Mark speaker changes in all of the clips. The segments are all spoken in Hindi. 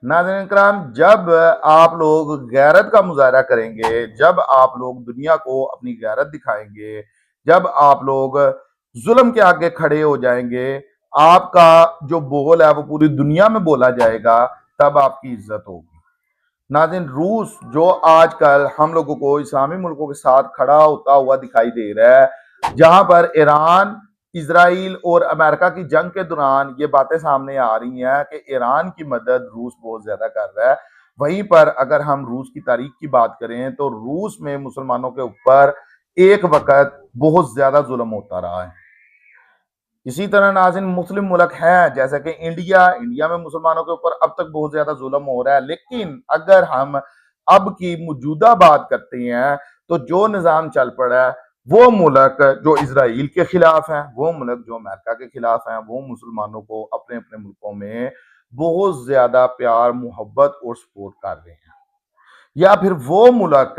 Speaker 1: नाज़रीन इकराम, जब आप लोग गैरत का मुजाहरा करेंगे, जब आप लोग दुनिया को अपनी गैरत दिखाएंगे, जब आप लोग जुल्म के आगे खड़े हो जाएंगे, आपका जो बोल है वो पूरी दुनिया में बोला जाएगा, तब आपकी इज्जत होगी। नाज़रीन, रूस जो आजकल हम लोगों को इस्लामी मुल्कों के साथ खड़ा होता हुआ दिखाई दे रहा है, जहां पर ईरान, इसराइल और अमेरिका की जंग के दौरान ये बातें सामने आ रही हैं कि ईरान की मदद रूस बहुत ज्यादा कर रहा है। वहीं पर अगर हम रूस की तारीख की बात करें तो रूस में मुसलमानों के ऊपर एक वक्त बहुत ज्यादा जुल्म होता रहा है। इसी तरह नाज़रीन, मुस्लिम मुल्क हैं जैसे कि इंडिया में मुसलमानों के ऊपर अब तक बहुत ज्यादा जुल्म हो रहा है। लेकिन अगर हम अब की मौजूदा बात करते हैं तो जो निज़ाम चल पड़ा है, वो मुल्क जो इसराइल के खिलाफ हैं, वो मुल्क जो अमेरिका के खिलाफ हैं, वो मुसलमानों को अपने अपने मुल्कों में बहुत ज्यादा प्यार, मोहब्बत और सपोर्ट कर रहे हैं। या फिर वो मुल्क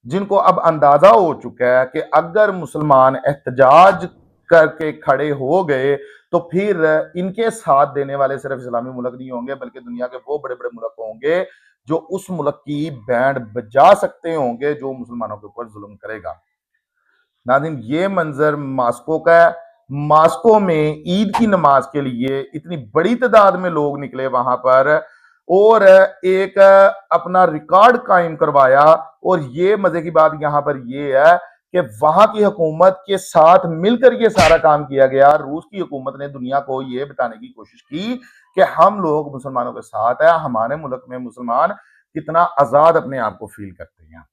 Speaker 1: जिनको अब अंदाजा हो चुका है कि अगर मुसलमान एहतजाज करके खड़े हो गए तो फिर इनके साथ देने वाले सिर्फ इस्लामी मुल्क नहीं होंगे, बल्कि दुनिया के वो बड़े बड़े मुल्क होंगे जो उस मुल्क की बैंड बजा सकते होंगे जो मुसलमानों के ऊपर जुल्म करेगा। नाज़रीन, ये मंजर मास्को का है। मास्को में ईद की नमाज के लिए इतनी बड़ी तादाद में लोग निकले वहां पर और एक अपना रिकॉर्ड कायम करवाया। और ये मजे की बात यहां पर ये है कि वहां की हुकूमत के साथ मिलकर ये सारा काम किया गया। रूस की हुकूमत ने दुनिया को ये बताने की कोशिश की कि हम लोग मुसलमानों के साथ है, हमारे मुल्क में मुसलमान कितना आजाद अपने आप को फील करते हैं।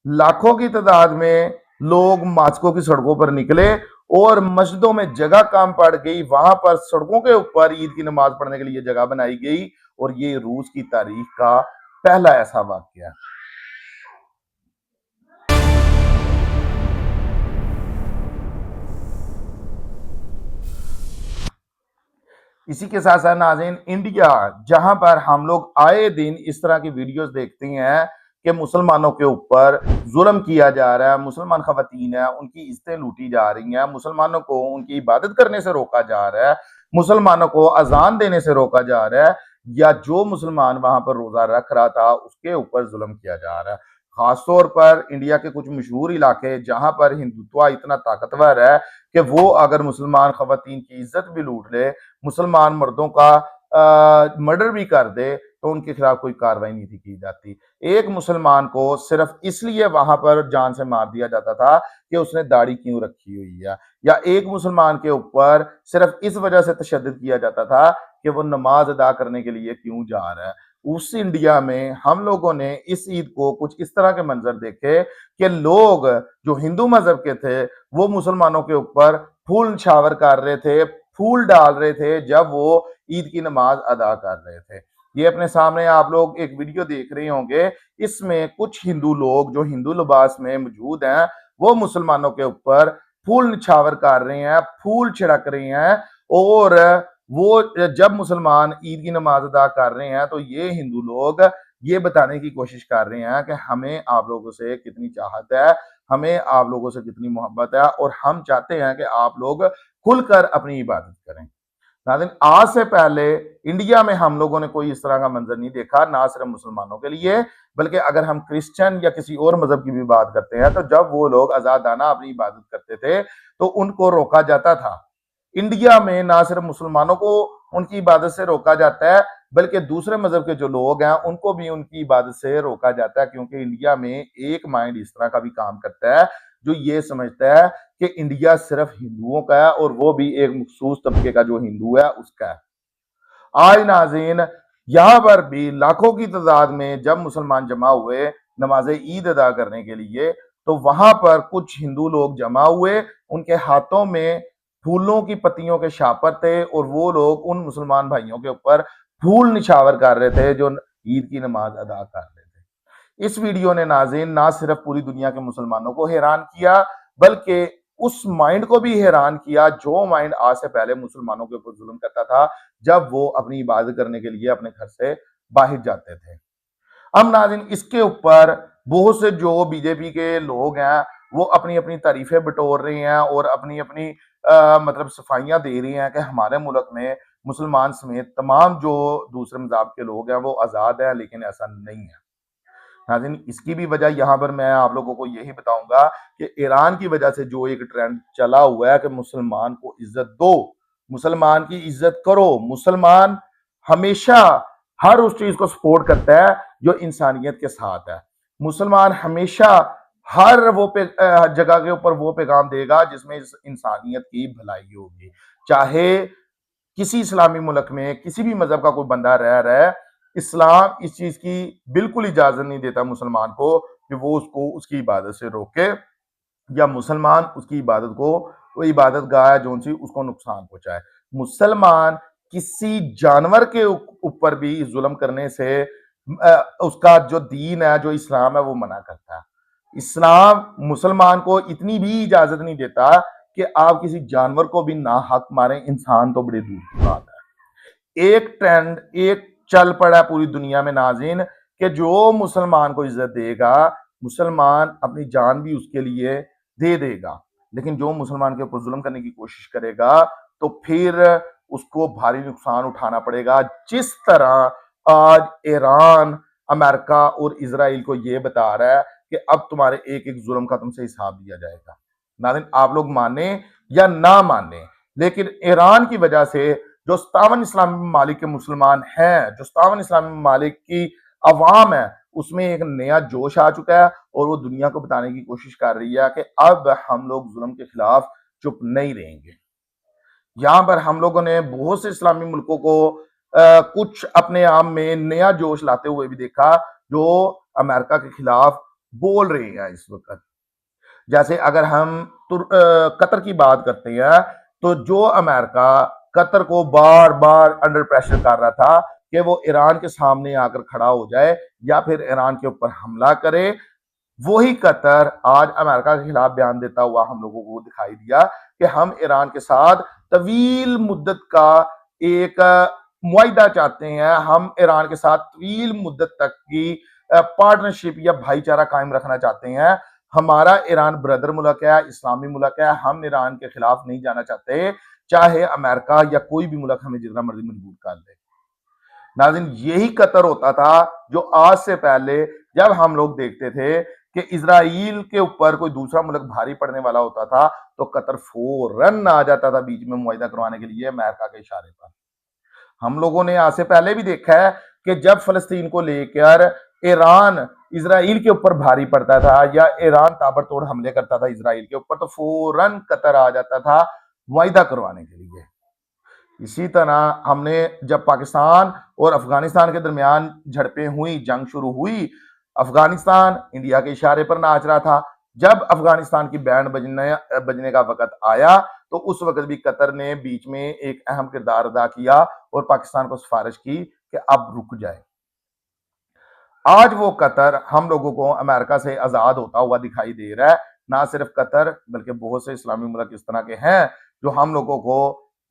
Speaker 1: लाखों की तादाद में लोग मास्को की सड़कों पर निकले और मस्जिदों में जगह कम पड़ गई, वहां पर सड़कों के ऊपर ईद की नमाज पढ़ने के लिए जगह बनाई गई। और ये रूस की तारीख का पहला ऐसा वाकया। इसी के साथ साथ नाज़रीन, इंडिया जहां पर हम लोग आए दिन इस तरह की वीडियोस देखते हैं कि मुसलमानों के ऊपर जुल्म किया जा रहा है, मुसलमान खवातीन है उनकी इज्जतें लूटी जा रही हैं, मुसलमानों को उनकी इबादत करने से रोका जा रहा है, मुसलमानों को अजान देने से रोका जा रहा है, या जो मुसलमान वहां पर रोजा रख रहा था उसके ऊपर जुल्म किया जा रहा है। खासतौर पर इंडिया के कुछ मशहूर इलाके जहां पर हिंदुत्व इतना ताकतवर है कि वो अगर मुसलमान खवातीन की इज्जत भी लूट ले, मुसलमान मर्दों का मर्डर भी कर दे, तो उनके खिलाफ कोई कार्रवाई नहीं थी की जाती। एक मुसलमान को सिर्फ इसलिए वहां पर जान से मार दिया जाता था कि उसने दाढ़ी क्यों रखी हुई है, या एक मुसलमान के ऊपर सिर्फ इस वजह से तशद्दुद किया जाता था कि वो नमाज अदा करने के लिए क्यों जा रहा है। उस इंडिया में हम लोगों ने इस ईद को कुछ इस तरह के मंजर देखे कि लोग जो हिंदू मजहब के थे वो मुसलमानों के ऊपर फूल निछावर कर रहे थे, फूल डाल रहे थे जब वो ईद की नमाज अदा कर रहे थे। ये अपने सामने आप लोग एक वीडियो देख रहे होंगे, इसमें कुछ हिंदू लोग जो हिंदू लिबास में मौजूद हैं वो मुसलमानों के ऊपर फूल निछावर कर रहे हैं, फूल छिड़क रहे हैं। और वो जब मुसलमान ईद की नमाज अदा कर रहे हैं तो ये हिंदू लोग ये बताने की कोशिश कर रहे हैं कि हमें आप लोगों से कितनी चाहत है, हमें आप लोगों से कितनी मोहब्बत है और हम चाहते हैं कि आप लोग खुलकर अपनी इबादत करें। नाज़रीन, आज से पहले इंडिया में हम लोगों ने कोई इस तरह का मंजर नहीं देखा, ना सिर्फ मुसलमानों के लिए, बल्कि अगर हम क्रिश्चियन या किसी और मजहब की भी बात करते हैं तो जब वो लोग आजादाना अपनी इबादत करते थे तो उनको रोका जाता था। इंडिया में ना सिर्फ मुसलमानों को उनकी इबादत से रोका जाता है, बल्कि दूसरे मजहब के जो लोग हैं उनको भी उनकी इबादत से रोका जाता है, क्योंकि इंडिया में एक माइंड इस तरह का भी काम करता है जो ये समझता है कि इंडिया सिर्फ हिंदुओं का है और वो भी एक मखसूस तबके का जो हिंदू है उसका है। आज नाज़रीन, यहाँ पर भी लाखों की तादाद में जब मुसलमान जमा हुए नमाज ईद अदा करने के लिए, तो वहां पर कुछ हिंदू लोग जमा हुए, उनके हाथों में फूलों की पत्तियों के शापर थे और वो लोग उन मुसलमान भाइयों के ऊपर फूल निछावर कर रहे थे जो ईद की नमाज अदा कर रहे थे। इस वीडियो ने नाज़रीन ना सिर्फ पूरी दुनिया के मुसलमानों को हैरान किया, बल्कि उस माइंड को भी हैरान किया जो माइंड आज से पहले मुसलमानों के ऊपर जुल्म करता था जब वो अपनी इबादत करने के लिए अपने घर से बाहर जाते थे। अब नाज़रीन, इसके ऊपर बहुत से जो बीजेपी के लोग हैं वो अपनी अपनी तारीफें बटोर रहे हैं और अपनी अपनी मतलब सफाइयां दे रही हैं कि हमारे मुल्क में मुसलमान समेत तमाम जो दूसरे मज़हब के लोग हैं वो आज़ाद हैं, लेकिन ऐसा नहीं है। नाज़रीन, इसकी भी वजह यहाँ पर मैं आप लोगों को यही बताऊंगा कि ईरान की वजह से जो एक ट्रेंड चला हुआ है कि मुसलमान को इज्जत दो, मुसलमान की इज्जत करो, मुसलमान हमेशा हर उस चीज को सपोर्ट करता है जो इंसानियत के साथ है। मुसलमान हमेशा हर वो जगह के ऊपर वो पैगाम देगा जिसमें इस इंसानियत की भलाई होगी। चाहे किसी इस्लामी मुल्क में किसी भी मजहब का कोई बंदा रह रहा है, इस्लाम इस चीज की बिल्कुल इजाजत नहीं देता मुसलमान को कि वो उसको उसकी इबादत से रोके, या मुसलमान उसकी इबादत को, वो इबादत गाह है जो सी उसको नुकसान पहुंचाए। मुसलमान किसी जानवर के ऊपर भी जुल्म करने से उसका जो दीन है, जो इस्लाम है, वो मना करता है। इस्लाम मुसलमान को इतनी भी इजाजत नहीं देता कि आप किसी जानवर को भी ना हक मारें, इंसान तो बड़ी दूर की बात है। एक ट्रेंड एक चल पड़ा है पूरी दुनिया में नाज़रीन कि जो मुसलमान को इज्जत देगा, मुसलमान अपनी जान भी उसके लिए दे देगा, लेकिन जो मुसलमान के ऊपर जुल्म करने की कोशिश करेगा तो फिर उसको भारी नुकसान उठाना पड़ेगा। जिस तरह आज ईरान, अमेरिका और इजराइल को यह बता रहा है कि अब तुम्हारे एक एक जुल्म का तुमसे हिसाब दिया जाएगा। नाज़रीन, आप लोग माने या ना माने, लेकिन ईरान की वजह से जो 57 इस्लामी ममालिक के मुसलमान हैं, जो 57 इस्लामी ममालिक की अवाम है, उसमें एक नया जोश आ चुका है और वो दुनिया को बताने की कोशिश कर रही है कि अब हम लोग जुल्म के खिलाफ चुप नहीं रहेंगे। यहाँ पर हम लोगों ने बहुत से इस्लामी मुल्कों को कुछ अपने आप में नया जोश लाते हुए भी देखा, जो अमेरिका के खिलाफ बोल रहे हैं इस वक्त। जैसे अगर हम कतर की बात करते हैं, तो जो अमेरिका कतर को बार बार अंडर प्रेशर कर रहा था कि वो ईरान के सामने आकर खड़ा हो जाए या फिर ईरान के ऊपर हमला करे, वही कतर आज अमेरिका के खिलाफ बयान देता हुआ हम लोगों को दिखाई दिया कि हम ईरान के साथ तवील मुद्दत का एक मुआहिदा चाहते हैं, हम ईरान के साथ तवील मुद्दत तक की पार्टनरशिप या भाईचारा कायम रखना चाहते हैं। हमारा ईरान ब्रदर मुल्क है, इस्लामी मुल्क है, हम ईरान के खिलाफ नहीं जाना चाहते, चाहे अमेरिका या कोई भी मुल्क हमें जितना मर्जी मजबूर कर दे। नाज़रीन, यही कतर होता था जो आज से पहले जब हम लोग देखते थे कि इजराइल के ऊपर कोई दूसरा मुल्क भारी पड़ने वाला होता था तो कतर फौरन आ जाता था बीच में मुआहिदा करवाने के लिए अमेरिका के इशारे पर। हम लोगों ने आज से पहले भी देखा है कि जब फलस्तीन को लेकर ईरान इजराइल के ऊपर भारी पड़ता था या ईरान ताबड़तोड़ हमले करता था इजराइल के ऊपर, तो फौरन कतर आ जाता था मुआहिदा करवाने के लिए। इसी तरह हमने जब पाकिस्तान और अफगानिस्तान के दरमियान झड़पें हुई, जंग शुरू हुई, अफगानिस्तान इंडिया के इशारे पर नाच रहा था। जब अफगानिस्तान की बैंड बजने का वक्त आया तो उस वक्त भी कतर ने बीच में एक अहम किरदार अदा किया और पाकिस्तान को सिफारिश की कि अब रुक जाए। आज वो कतर हम लोगों को अमेरिका से आजाद होता हुआ दिखाई दे रहा है। ना सिर्फ कतर बल्कि बहुत से इस्लामी मुल्क इस तरह के हैं जो हम लोगों को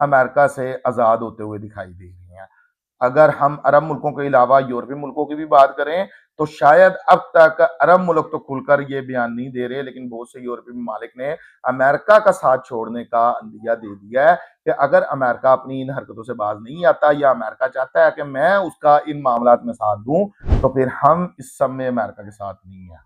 Speaker 1: अमेरिका से आजाद होते हुए दिखाई दे रही हैं। अगर हम अरब मुल्कों के अलावा यूरोपीय मुल्कों की भी बात करें तो शायद अब तक अरब मुल्क तो खुलकर ये बयान नहीं दे रहे, लेकिन बहुत से यूरोपीय ममालिक ने अमेरिका का साथ छोड़ने का अंदिया दे दिया है कि अगर अमेरिका अपनी इन हरकतों से बाज नहीं आता या अमेरिका चाहता है कि मैं उसका इन मामलात में साथ दूं, तो फिर हम इस सब में अमेरिका के साथ नहीं है।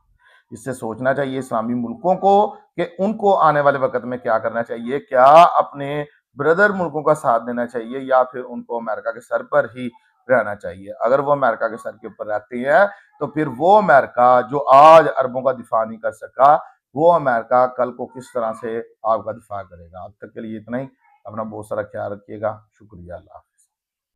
Speaker 1: इससे सोचना चाहिए इस्लामी मुल्कों को कि उनको आने वाले वक्त में क्या करना चाहिए, क्या अपने ब्रदर मुल्कों का साथ देना चाहिए या फिर उनको अमेरिका के सर पर ही रहना चाहिए। अगर वो अमेरिका के सर के ऊपर रहते हैं तो फिर वो अमेरिका जो आज अरबों का दिफा नहीं कर सका, वो अमेरिका कल को किस तरह से आपका दिफा करेगा। अब तक के लिए इतना ही। अपना बहुत सारा ख्याल रखिएगा। शुक्रिया। अल्लाह।